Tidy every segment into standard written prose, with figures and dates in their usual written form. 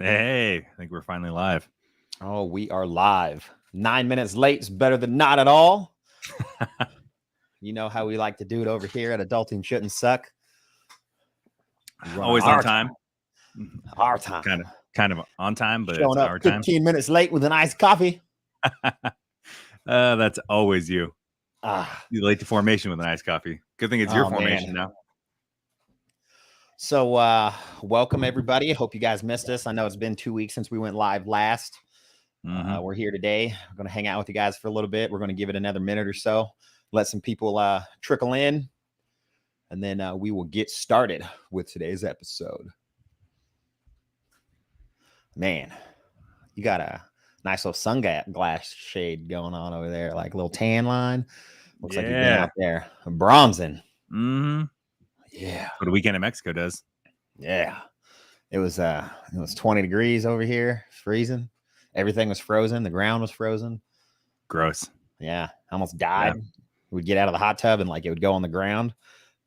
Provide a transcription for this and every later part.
Hey, I think we're finally live. Oh, we are live. 9 minutes late is better than not at all. You know how we like to do it over here at Adulting Shouldn't Suck. Always on time. Our time. Kind of on time, but Showing it's up our time. 15 minutes late with an iced coffee. That's always you. You're late to formation with an iced coffee. Good thing it's your formation now. So welcome, everybody. I hope you guys missed us. I know it's been 2 weeks since we went live last. We're here today. We're going to hang out with you guys for a little bit. We're going to give it another minute or so. Let some people trickle in. And then we will get started with today's episode. Man, you got a nice little sunglass shade going on over there, like a little tan line. Looks like you've been out there bronzing. Yeah. What a weekend in Mexico does. Yeah. It was 20 degrees over here, freezing. Everything was frozen. The ground was frozen. Gross. Yeah. I almost died. Yeah. We'd get out of the hot tub and like it would go on the ground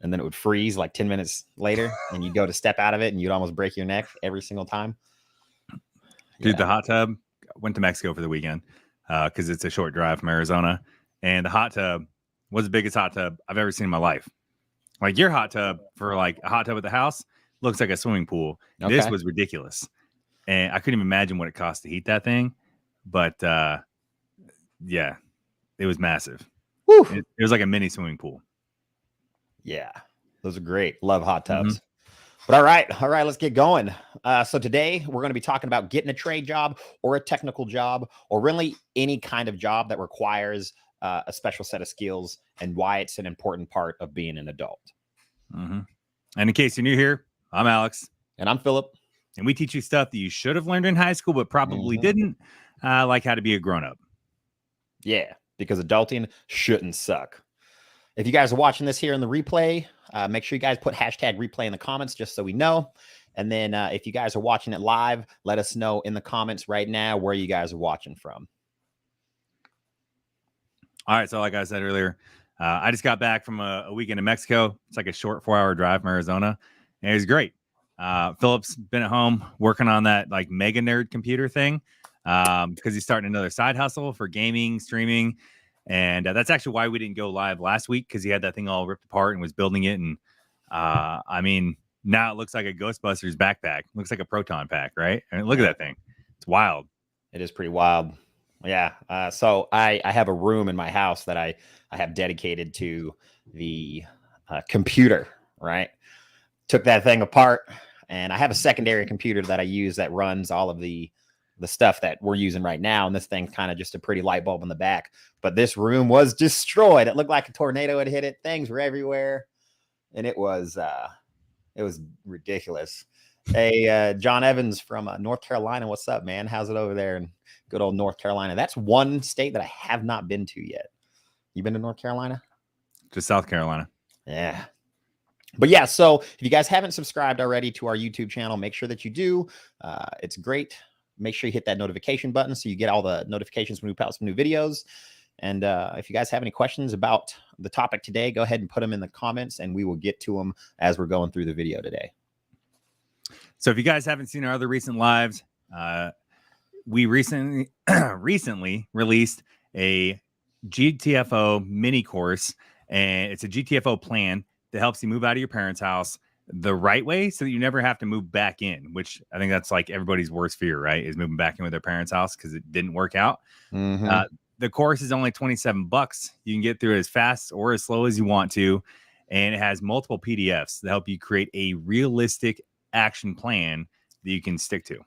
and then it would freeze like 10 minutes later and you'd go to step out of it and you'd almost break your neck every single time. Dude, the hot tub, went to Mexico for the weekend because it's a short drive from Arizona. And the hot tub was the biggest hot tub I've ever seen in my life. Like your hot tub for like a hot tub at the house looks like a swimming pool. Okay. This was ridiculous. And I couldn't even imagine what it cost to heat that thing. But yeah, it was massive. It was like a mini swimming pool. Yeah, those are great. Love hot tubs. But all right, let's get going. So today we're going to be talking about getting a trade job or a technical job or really any kind of job that requires a special set of skills and why it's an important part of being an adult. And in case you're new here, I'm Alex. And I'm Phillip. And we teach you stuff that you should have learned in high school, but probably didn't, like how to be a grown-up. Yeah, because adulting shouldn't suck. If you guys are watching this here in the replay, make sure you guys put hashtag replay in the comments just so we know. And then if you guys are watching it live, let us know in the comments right now where you guys are watching from. All right. So like I said earlier, I just got back from a weekend in Mexico. It's like a short 4-hour drive from Arizona. And it was great. Phillip's been at home working on that like mega nerd computer thing because he's starting another side hustle for gaming, streaming. And that's actually why we didn't go live last week, because he had that thing all ripped apart and was building it. And I mean, now it looks like a Ghostbusters backpack. It looks like a proton pack, right? I mean, look at that thing. It's wild. It is pretty wild. Yeah. So I have a room in my house that I have dedicated to the computer, right? Took that thing apart, and I have a secondary computer that I use that runs all of the stuff that we're using right now. And this thing's kind of just a pretty light bulb in the back. But this room was destroyed. It looked like a tornado had hit it. Things were everywhere. And it was ridiculous. Hey, John Evans from North Carolina. What's up, man? How's it over there in good old North Carolina? That's one state that I have not been to yet. You been to North Carolina? Just South Carolina. Yeah. But yeah, so if you guys haven't subscribed already to our YouTube channel, make sure that you do. It's great. Make sure you hit that notification button so you get all the notifications when we put out some new videos. And if you guys have any questions about the topic today, go ahead and put them in the comments and we will get to them as we're going through the video today. So if you guys haven't seen our other recent lives, we recently released a GTFO mini course, and it's a GTFO plan that helps you move out of your parents' house the right way so that you never have to move back in, which I think that's like everybody's worst fear, right? Is moving back in with their parents' house because it didn't work out. The course is only $27. You can get through it as fast or as slow as you want to. And it has multiple PDFs that help you create a realistic action plan that you can stick to.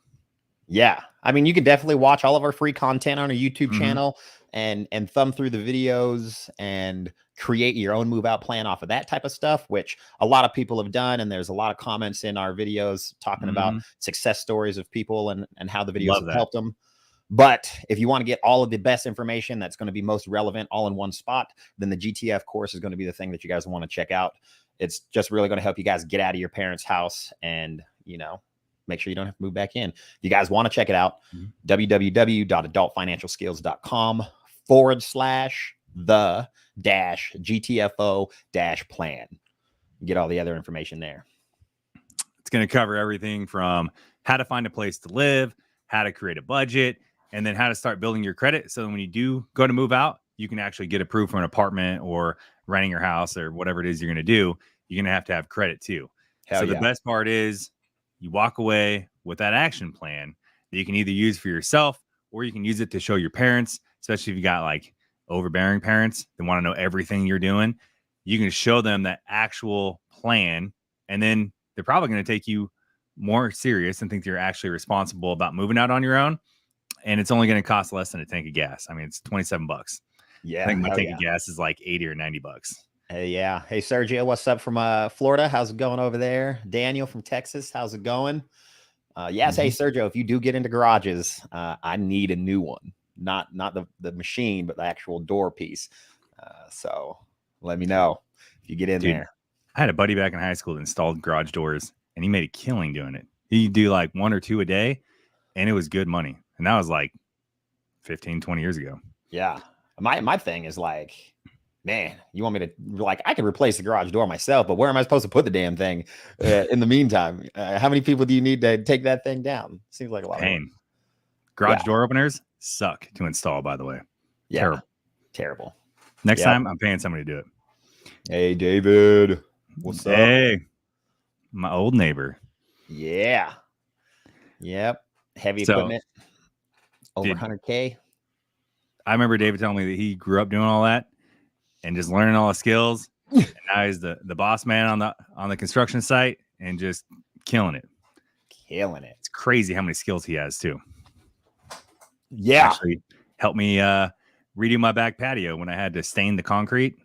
Yeah. I mean, you can definitely watch all of our free content on our YouTube channel and thumb through the videos and create your own move out plan off of that type of stuff, which a lot of people have done. And there's a lot of comments in our videos talking about success stories of people and how the videos have helped them. But if you want to get all of the best information that's going to be most relevant all in one spot, then the GTF course is going to be the thing that you guys want to check out. It's just really going to help you guys get out of your parents' house and, you know, make sure you don't have to move back in. If you guys want to check it out, www.adultfinancialskills.com/the-GTFO-plan. Get all the other information there. It's going to cover everything from how to find a place to live, how to create a budget, and then how to start building your credit. So when you do go to move out, you can actually get approved for an apartment or renting your house or whatever it is you're going to do. You're going to have credit too. Hell so yeah. The best part is you walk away with that action plan that you can either use for yourself or you can use it to show your parents, especially if you got like overbearing parents that want to know everything you're doing. You can show them that actual plan, and then they're probably going to take you more serious and think you're actually responsible about moving out on your own. And it's only going to cost less than a tank of gas. I mean, it's $27. Yeah. I think my tank of gas is like $80 or $90. Hey, yeah. Hey, Sergio, what's up from Florida? How's it going over there? Daniel from Texas, how's it going? Yes. Hey, Sergio, if you do get into garages, I need a new one. Not the machine, but the actual door piece. So let me know if you get in there. I had a buddy back in high school that installed garage doors, and he made a killing doing it. He'd do like 1 or 2 a day, and it was good money. And that was like 15, 20 years ago. Yeah. My thing is like, man, you want me to, like, I can replace the garage door myself, but where am I supposed to put the damn thing in the meantime? How many people do you need to take that thing down? Seems like a lot of work. Garage door openers suck to install, by the way. Yeah. Terrible. Next time, I'm paying somebody to do it. Hey, David. What's up? Hey, my old neighbor. Yeah. Yep. Heavy equipment. Over 100K. I remember David telling me that he grew up doing all that and just learning all the skills. And now he's the boss man on the construction site and just killing it. It's crazy how many skills he has too. Yeah. Actually helped me redo my back patio when I had to stain the concrete.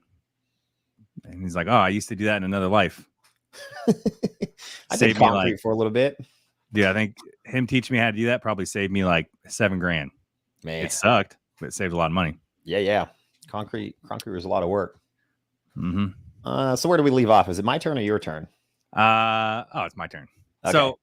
And he's like, "Oh, I used to do that in another life." I did concrete for a little bit. Yeah, I think him teaching me how to do that probably saved me like $7,000. Man, it sucked, but it saved a lot of money. Yeah. Concrete was a lot of work. Mm-hmm. So where do we leave off? Is it my turn or your turn? It's my turn. Okay. So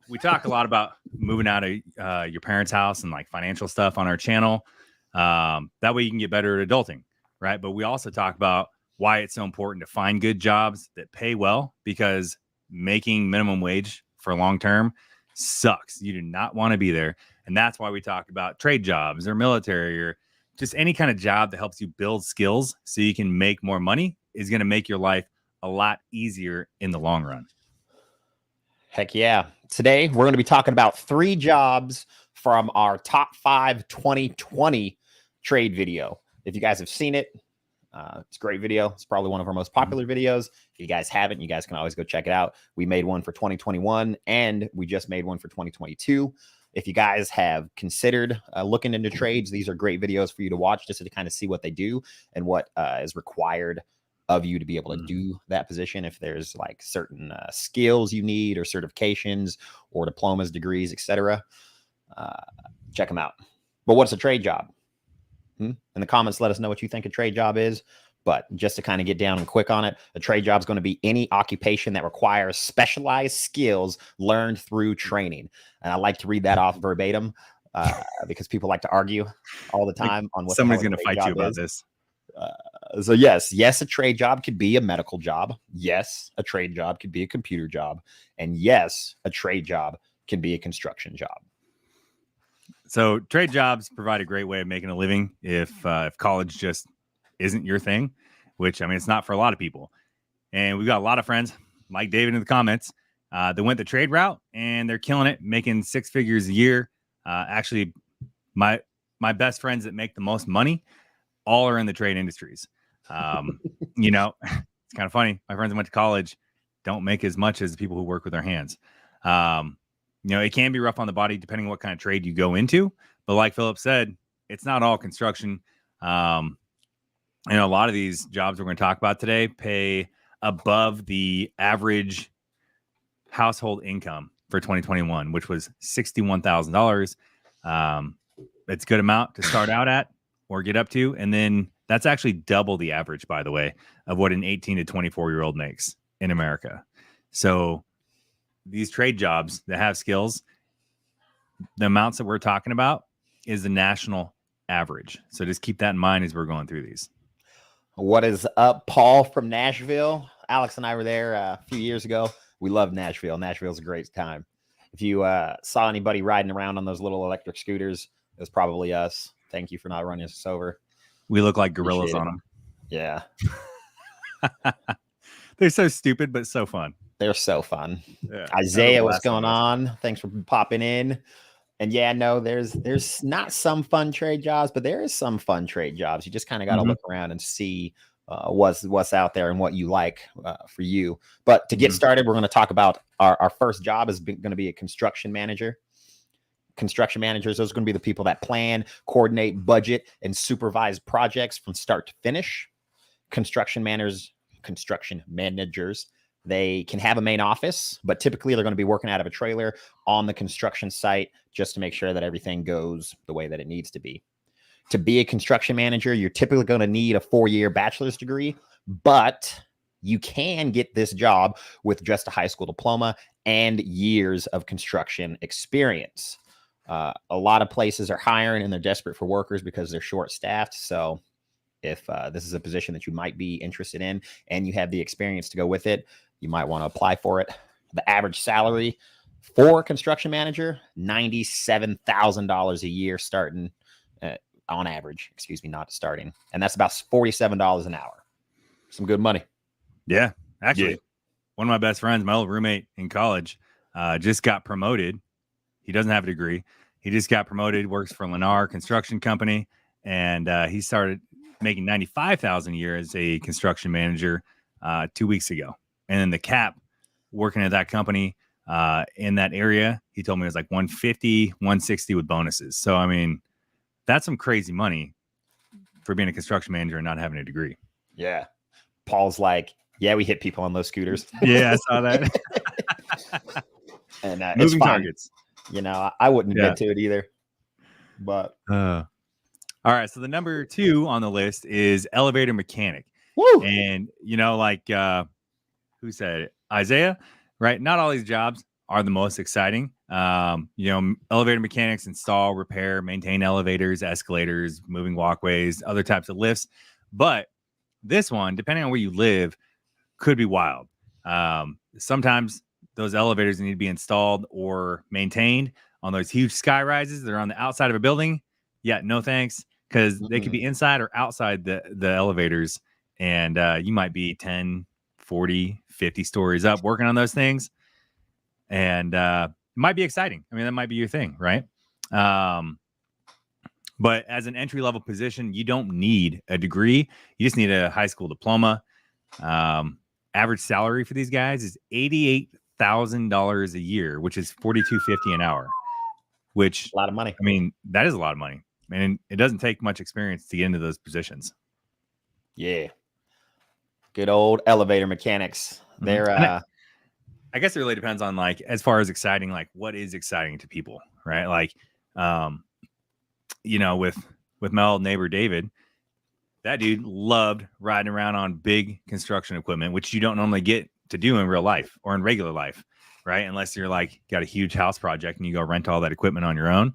we talk a lot about moving out of your parents' house and like financial stuff on our channel. That way you can get better at adulting, right? But we also talk about why it's so important to find good jobs that pay well, because making minimum wage for long term sucks. You do not want to be there. And that's why we talk about trade jobs or military or just any kind of job that helps you build skills so you can make more money is going to make your life a lot easier in the long run. Heck yeah. Today, we're going to be talking about 3 jobs from our top 5 2020 trade video. If you guys have seen it, it's a great video. It's probably one of our most popular videos. If you guys haven't, you guys can always go check it out. We made one for 2021 and we just made one for 2022. If you guys have considered looking into trades, these are great videos for you to watch just to kind of see what they do and what is required of you to be able to do that position. If there's like certain skills you need or certifications or diplomas, degrees, etc., check them out. But what's a trade job? In the comments, let us know what you think a trade job is. But just to kind of get down and quick on it, a trade job is going to be any occupation that requires specialized skills learned through training. And I like to read that off verbatim because people like to argue all the time on what somebody's going to fight you about this. So yes, a trade job could be a medical job. Yes, a trade job could be a computer job. And yes, a trade job can be a construction job. So trade jobs provide a great way of making a living if college just isn't your thing, which, I mean, it's not for a lot of people. And we've got a lot of friends, like David in the comments, that went the trade route and they're killing it, making 6 figures a year. Actually, my best friends that make the most money all are in the trade industries. You know, it's kind of funny. My friends that went to college don't make as much as the people who work with their hands. You know, it can be rough on the body depending on what kind of trade you go into. But like Phillip said, it's not all construction. You know, a lot of these jobs we're going to talk about today pay above the average household income for 2021, which was $61,000. It's a good amount to start out at or get up to. And then that's actually double the average, by the way, of what an 18 to 24-year-old makes in America. So these trade jobs that have skills, the amounts that we're talking about is the national average. So just keep that in mind as we're going through these. What is up, Paul from Nashville? Alex and I were there a few years ago. We love Nashville. Nashville's a great time. If you saw anybody riding around on those little electric scooters, it was probably us. Thank you for not running us over. We look like gorillas on them. Yeah. They're so stupid, but so fun. They're so fun. Yeah, Isaiah, what's going on? Thanks for popping in. And yeah, no, there's not some fun trade jobs, but there is some fun trade jobs. You just kind of got to look around and see what's out there and what you like for you. But to get started, we're going to talk about our first job is going to be a construction manager. Construction managers, those are going to be the people that plan, coordinate, budget, and supervise projects from start to finish. Construction managers, they can have a main office, but typically they're going to be working out of a trailer on the construction site just to make sure that everything goes the way that it needs to be. To be a construction manager, you're typically going to need a 4-year bachelor's degree, but you can get this job with just a high school diploma and years of construction experience. A lot of places are hiring and they're desperate for workers because they're short-staffed. So if this is a position that you might be interested in and you have the experience to go with it, you might want to apply for it. The average salary for a construction manager, $97,000 a year starting on average, not starting. And that's about $47 an hour. Some good money. Yeah. Actually, one of my best friends, my old roommate in college, just got promoted. He doesn't have a degree. He just got promoted, works for Lennar Construction Company, and he started making $95,000 a year as a construction manager 2 weeks ago. And then the cap working at that company in that area, he told me it was like 150, 160 with bonuses. So, I mean, that's some crazy money for being a construction manager and not having a degree. Yeah. Paul's like, yeah, we hit people on those scooters. Yeah, I saw that. And moving targets. I wouldn't get to it either. But all right. So the number 2 on the list is elevator mechanic. Woo! And who said it? Isaiah, right? Not all these jobs are the most exciting. Elevator mechanics install, repair, maintain elevators, escalators, moving walkways, other types of lifts. But this one, depending on where you live, could be wild. Sometimes those elevators need to be installed or maintained on those huge sky rises that are on the outside of a building. Yeah, no thanks, because they could be inside or outside the elevators, and you might be 10, 40, 50 stories up working on those things. And it might be exciting. I mean, that might be your thing, right? But as an entry-level position, you don't need a degree. You just need a high school diploma. Average salary for these guys is $88,000 a year, which is $42.50 an hour, which a lot of money. I mean, that is a lot of money. And it doesn't take much experience to get into those positions. Yeah. Good old elevator mechanics. They're I guess it really depends on, like, as far as exciting, like what is exciting to people, right? Like, with my old neighbor David, that dude loved riding around on big construction equipment, which you don't normally get to do in real life or in regular life, right? Unless you're like got a huge house project and you go rent all that equipment on your own.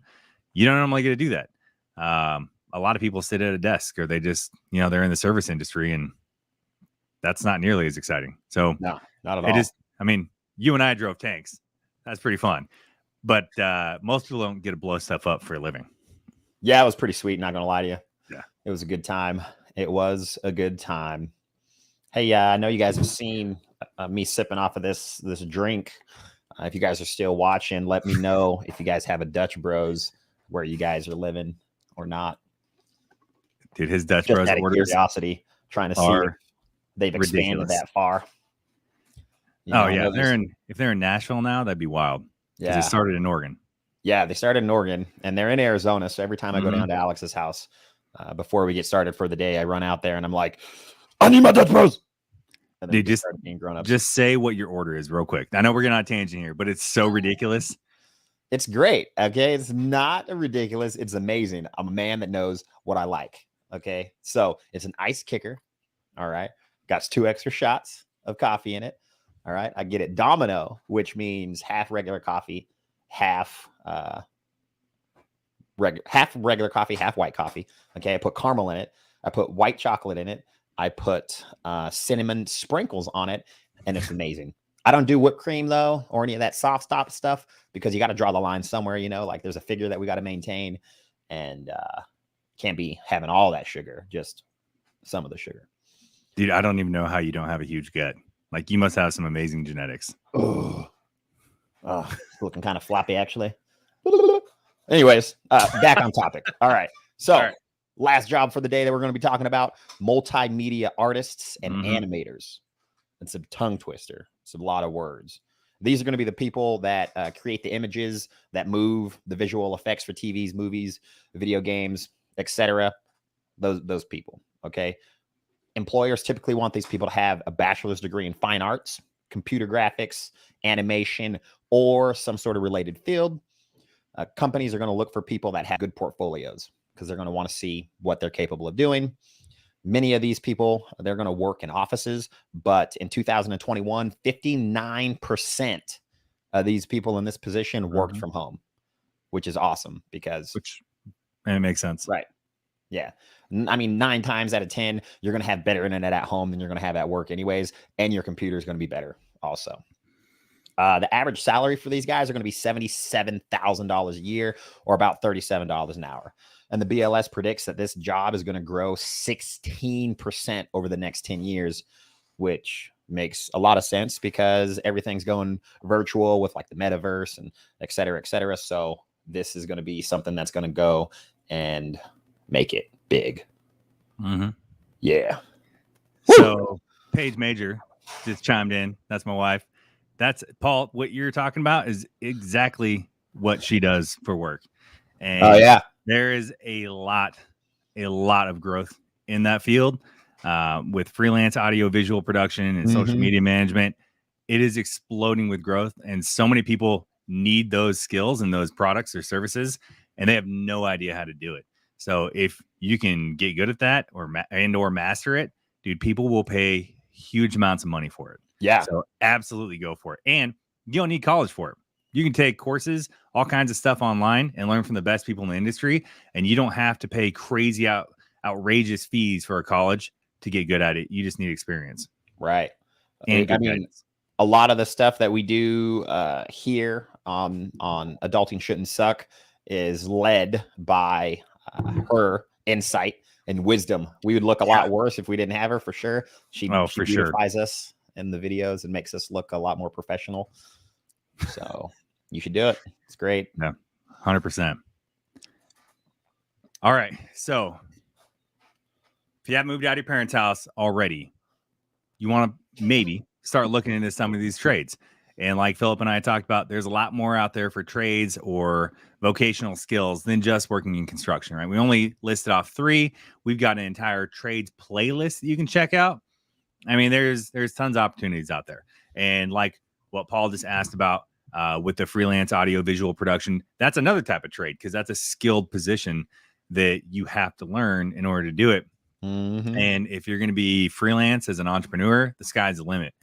You don't normally get to do that. A lot of people sit at a desk, or they just, they're in the service industry, and that's not nearly as exciting. So no, not at all. You and I drove tanks. That's pretty fun. But most people don't get to blow stuff up for a living. Yeah, it was pretty sweet. Not going to lie to you. Yeah. It was a good time. It was a good time. Hey, I know you guys have seen me sipping off of this drink. If you guys are still watching, let me know if you guys have a Dutch Bros where you guys are living or not. Dude, his Dutch Just Bros out of orders curiosity, trying to see if they've expanded that far. If they're in Nashville now, that'd be wild. Yeah, it started in Oregon. Yeah, they started in Oregon, and they're in Arizona. So every time I go down to Alex's house, before we get started for the day, I run out there and I'm like, I need my Dutch Bros. And then dude, just say what your order is real quick. I know we're getting on a tangent here, but it's so ridiculous. It's great. Okay. It's not ridiculous. It's amazing. I'm a man that knows what I like. Okay. So it's an ice kicker. All right. Got 2 extra shots of coffee in it. All right. I get it Domino, which means half regular coffee, half regular coffee, half white coffee. Okay. I put caramel in it. I put white chocolate in it. I put cinnamon sprinkles on it, and it's amazing. I don't do whipped cream though, or any of that soft stop stuff, because you got to draw the line somewhere, like there's a figure that we got to maintain, and can't be having all that sugar, just some of the sugar. Dude, I don't even know how you don't have a huge gut. Like, you must have some amazing genetics. Oh, it's looking kind of floppy, actually. Anyways, back on topic. All right. So, last job for the day that we're going to be talking about: multimedia artists and animators. It's a tongue twister. It's a lot of words. These are going to be the people that create the images that move, the visual effects for TVs, movies, video games, etc. Those people. Okay. Employers typically want these people to have a bachelor's degree in fine arts, computer graphics, animation, or some sort of related field. Companies are going to look for people that have good portfolios because they're going to want to see what they're capable of doing. Many of these people, they're going to work in offices, but in 2021, 59% of these people in this position worked from home, which is awesome because... And it makes sense. Right. Yeah. I mean, 9 times out of 10, you're going to have better internet at home than you're going to have at work anyways, and your computer is going to be better also. The average salary for these guys are going to be $77,000 a year, or about $37 an hour. And the BLS predicts that this job is going to grow 16% over the next 10 years, which makes a lot of sense because everything's going virtual with like the metaverse and et cetera, et cetera. So this is going to be something that's going to go and make it big. Yeah. So Paige Major just chimed in. That's my wife. That's Paul. What you're talking about is exactly what she does for work. And there is a lot of growth in that field with freelance audio visual production and social media management. It is exploding with growth, and so many people need those skills and those products or services, and they have no idea how to do it. So if you can get good at that or master it, dude, people will pay huge amounts of money for it. Yeah. So absolutely go for it. And you don't need college for it. You can take courses, all kinds of stuff online, and learn from the best people in the industry. And you don't have to pay crazy outrageous fees for a college to get good at it. You just need experience. Right. And I mean, a lot of the stuff that we do here on Adulting Shouldn't Suck is led by her insight and wisdom. We would look a lot worse if we didn't have her, for sure. She beautifies us in the videos and makes us look a lot more professional. So you should do it. It's great. Yeah, 100%. All right. So if you haven't moved out of your parents' house already, you want to maybe start looking into some of these trades. And like Philip and I talked about, there's a lot more out there for trades or vocational skills than just working in construction, right? We only listed off 3. We've got an entire trades playlist that you can check out. I mean, there's tons of opportunities out there. And like what Paul just asked about with the freelance audio visual production, that's another type of trade because that's a skilled position that you have to learn in order to do it. And if you're going to be freelance as an entrepreneur, the sky's the limit.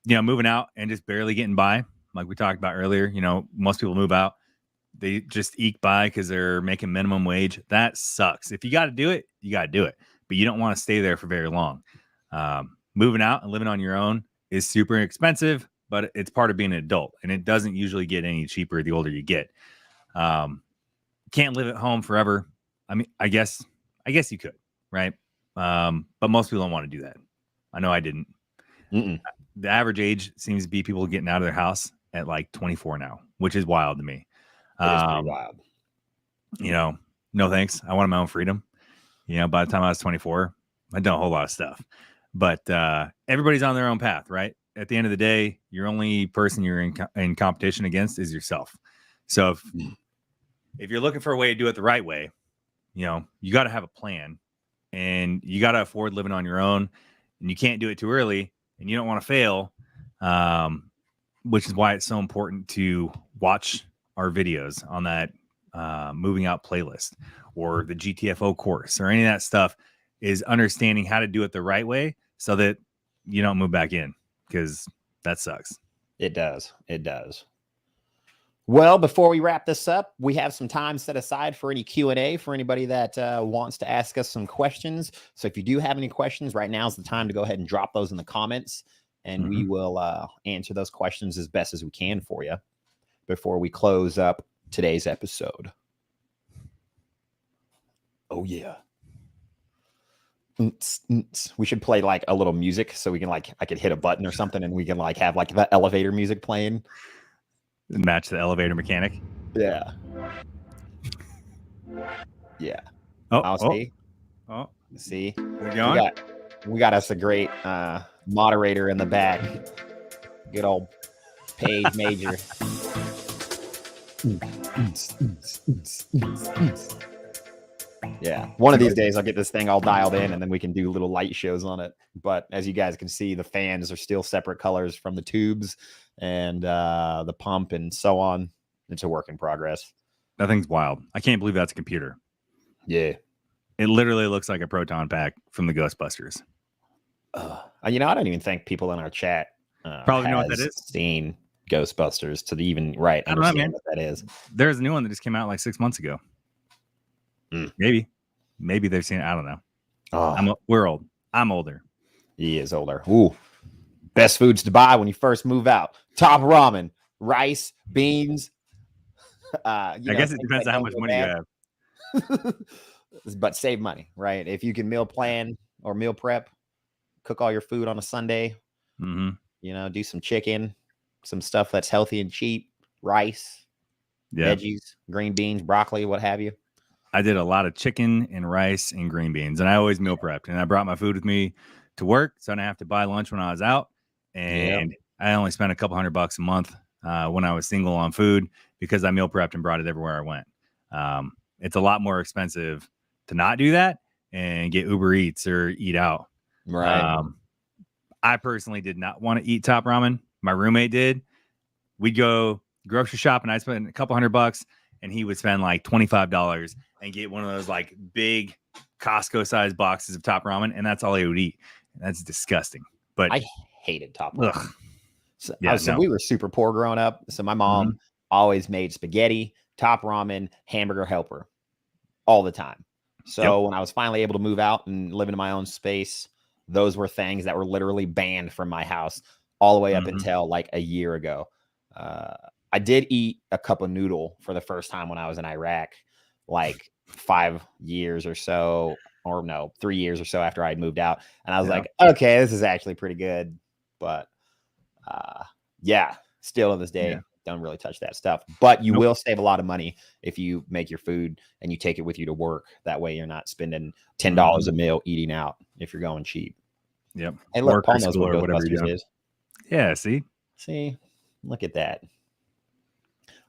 Moving out and just barely getting by, like we talked about earlier, most people move out, they just eke by because they're making minimum wage. That sucks. If you got to do it, you got to do it, but you don't want to stay there for very long. Moving out and living on your own is super expensive, but it's part of being an adult, and it doesn't usually get any cheaper the older you get. Can't live at home forever. I mean, I guess you could, right? But most people don't want to do that. I know I didn't. The average age seems to be people getting out of their house at like 24 now, which is wild to me. It is pretty wild. No thanks. I wanted my own freedom. By the time I was 24, I'd done a whole lot of stuff. But everybody's on their own path, right? At the end of the day, your only person you're in competition against is yourself. So if you're looking for a way to do it the right way, you got to have a plan, and you got to afford living on your own, and you can't do it too early, and you don't want to fail, which is why it's so important to watch our videos on that moving out playlist or the GTFO course or any of that stuff, is understanding how to do it the right way so that you don't move back in, because that sucks. It does. Well, before we wrap this up, we have some time set aside for any Q&A for anybody that wants to ask us some questions. So if you do have any questions, right now is the time to go ahead and drop those in the comments, and we will answer those questions as best as we can for you before we close up today's episode. Oh, yeah. We should play like a little music so we can like, I could hit a button or something and we can like have like the elevator music playing. Match the elevator mechanic. Yeah. Yeah. Oh, see. Oh, see. Going? We got us a great moderator in the back. Good old Paige Major. Yeah. One of these days I'll get this thing all dialed in and then we can do little light shows on it. But as you guys can see, the fans are still separate colors from the tubes and the pump and so on. It's a work in progress. That thing's wild. I can't believe that's a computer. Yeah. It literally looks like a proton pack from the Ghostbusters. You know, I don't even think people in our chat probably know what that is. Seen Ghostbusters to even understand what that is. There's a new one that just came out like 6 months ago. Maybe they've seen it. I don't know. We're old. I'm older. He is older. Ooh, best foods to buy when you first move out: top ramen, rice, beans. I guess it depends on how much money you have. But save money, right? If you can meal plan or meal prep, cook all your food on a Sunday. You know, do some chicken, some stuff that's healthy and cheap, rice, veggies, green beans, broccoli, what have you. I did a lot of chicken and rice and green beans, and I always meal prepped. And I brought my food with me to work, so I didn't have to buy lunch when I was out. And I only spent a couple $100 a month when I was single on food because I meal prepped and brought it everywhere I went. It's a lot more expensive to not do that and get Uber Eats or eat out. Right. I personally did not want to eat top ramen. My roommate did. We'd go grocery shop, and I'd spend a couple $100, and he would spend like $25 and get one of those like big Costco sized boxes of top ramen, and that's all he would eat. That's disgusting. But I hated top ramen. So we were super poor growing up. So my mom always made spaghetti, top ramen, hamburger helper all the time. So when I was finally able to move out and live in my own space, those were things that were literally banned from my house all the way up until like a year ago. I did eat a cup of noodle for the first time when I was in Iraq, like 5 years or so, or no, 3 years or so after I'd moved out. And I was like, okay, this is actually pretty good. But still to this day, don't really touch that stuff. But you will save a lot of money if you make your food and you take it with you to work. That way you're not spending $10 a meal eating out if you're going cheap. Yep. Hey, look, Paul knows what Ghostbusters is. Yeah, see, look at that.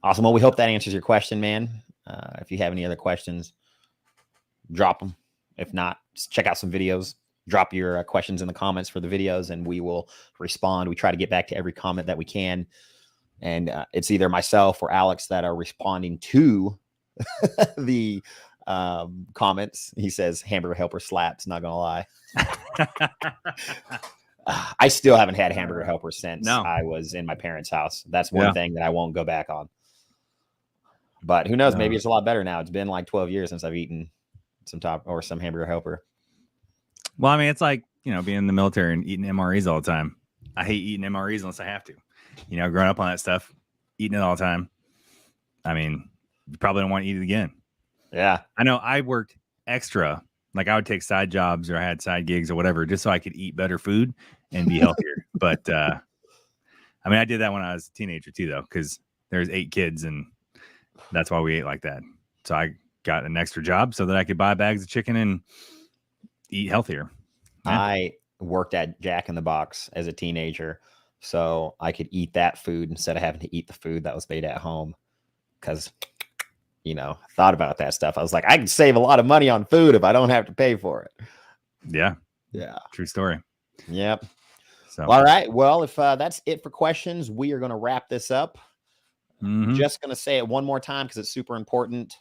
Awesome. Well, we hope that answers your question, man. If you have any other questions, drop them. If not, just check out some videos. Drop your questions in the comments for the videos, and we will respond. We try to get back to every comment that we can. And it's either myself or Alex that are responding to the comments. He says hamburger helper slaps, not gonna lie. I still haven't had hamburger helper since I was in my parents' house. That's one thing that I won't go back on. But who knows? Maybe it's a lot better now. It's been like 12 years since I've eaten some hamburger helper. Well, I mean, it's like, being in the military and eating MREs all the time. I hate eating MREs unless I have to. Growing up on that stuff, eating it all the time. I mean, you probably don't want to eat it again. Yeah. I know I worked extra. Like I would take side jobs or I had side gigs or whatever, just so I could eat better food and be healthier. But I mean, I did that when I was a teenager too, though, because there's 8 kids and that's why we ate like that. So I got an extra job so that I could buy bags of chicken and eat healthier. Yeah. I worked at Jack in the Box as a teenager, so I could eat that food instead of having to eat the food that was made at home. Because, I thought about that stuff. I was like, I can save a lot of money on food if I don't have to pay for it. Yeah. True story. Yep. So, all right. Well, if that's it for questions, we are going to wrap this up. Just going to say it one more time because it's super important.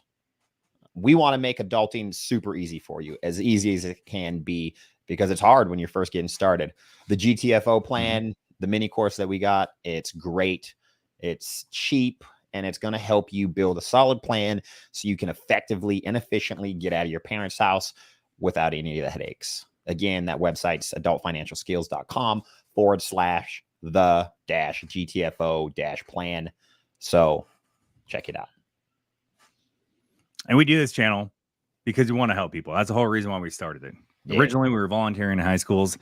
We want to make adulting super easy for you, as easy as it can be, because it's hard when you're first getting started. The GTFO plan, the mini course that we got, it's great. It's cheap. and it's going to help you build a solid plan so you can effectively and efficiently get out of your parents' house without any of the headaches. Again, that website's adultfinancialskills.com/the-GTFO-plan. So check it out. And we do this channel because we want to help people. That's the whole reason why we started it. Yeah. Originally, we were volunteering in high schools,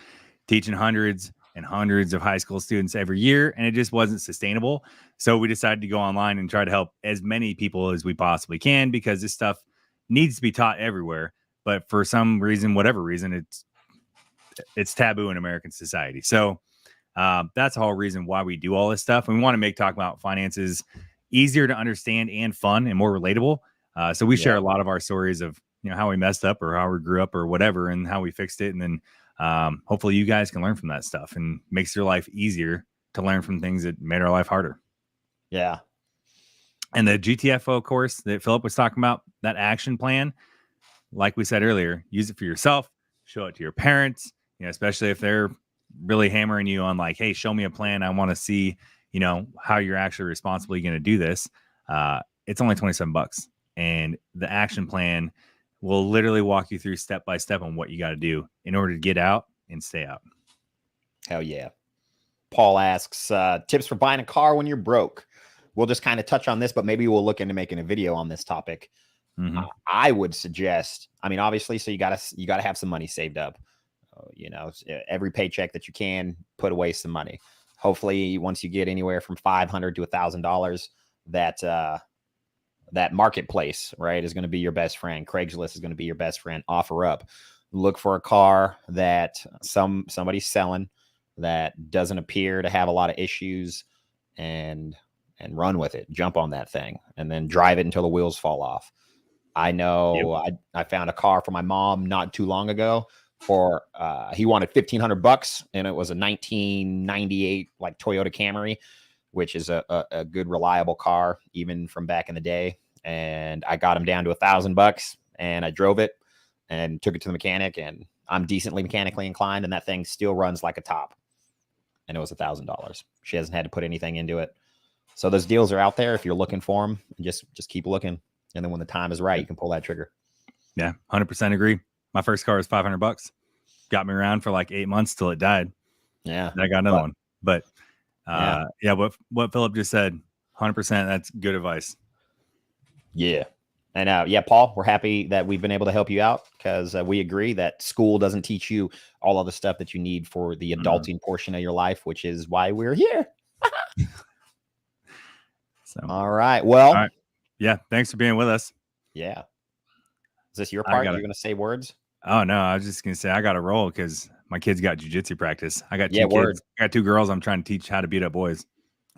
teaching hundreds and hundreds of high school students every year, and it just wasn't sustainable. So we decided to go online and try to help as many people as we possibly can, because this stuff needs to be taught everywhere. But for some reason, whatever reason, it's taboo in American society. So that's the whole reason why we do all this stuff. And we want to make talking about finances easier to understand and fun and more relatable. So we share a lot of our stories of, how we messed up or how we grew up or whatever, and how we fixed it. And then hopefully you guys can learn from that stuff, and makes your life easier to learn from things that made our life harder. Yeah. And the GTFO course that Philip was talking about, that action plan, like we said earlier, use it for yourself, show it to your parents, especially if they're really hammering you on like, hey, show me a plan. I want to see, how you're actually responsibly going to do this. It's only $27, and the action plan will literally walk you through step by step on what you got to do in order to get out and stay out. Hell yeah. Paul asks, tips for buying a car when you're broke. We'll just kind of touch on this, but maybe we'll look into making a video on this topic. I would suggest, obviously, so you gotta have some money saved up. Every paycheck that you can, put away some money. Hopefully, once you get anywhere from $500 to $1,000, that marketplace, right, is going to be your best friend. Craigslist is going to be your best friend. Offer up. Look for a car that somebody's selling that doesn't appear to have a lot of issues, and run with it. Jump on that thing and then drive it until the wheels fall off. I know I found a car for my mom not too long ago for he wanted $1,500, and it was a 1998 like Toyota Camry, which is a good reliable car even from back in the day. And I got him down to $1,000, and I drove it and took it to the mechanic, and I'm decently mechanically inclined, and that thing still runs like a top. And it was $1,000. She hasn't had to put anything into it. So those deals are out there if you're looking for them. Just keep looking. And then when the time is right, you can pull that trigger. Yeah, 100% agree. My first car was $500. Got me around for like 8 months till it died. Yeah. Then I got another one. But what Philip just said, 100%, that's good advice. Yeah. And Paul, we're happy that we've been able to help you out, because we agree that school doesn't teach you all of the stuff that you need for the adulting portion of your life, which is why we're here. All right. Well, all right. Yeah. Thanks for being with us. Yeah. Is this your part? You're going to say words? Oh, no. I was just going to say I got to roll because my kids got jiu-jitsu practice. I got two kids. Word. I got two girls I'm trying to teach how to beat up boys.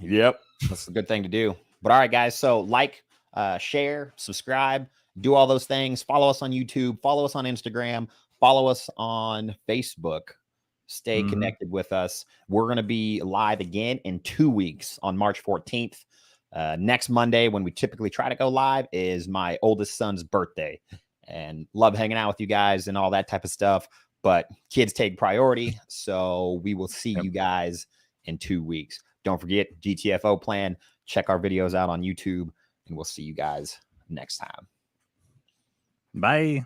Yep. That's a good thing to do. But all right, guys. So share, subscribe, do all those things. Follow us on YouTube. Follow us on Instagram. Follow us on Facebook. Stay connected with us. We're going to be live again in 2 weeks on March 14th. Next Monday, when we typically try to go live, is my oldest son's birthday, and love hanging out with you guys and all that type of stuff. But kids take priority. So we will see you guys in 2 weeks. Don't forget GTFO plan. Check our videos out on YouTube, and we'll see you guys next time. Bye.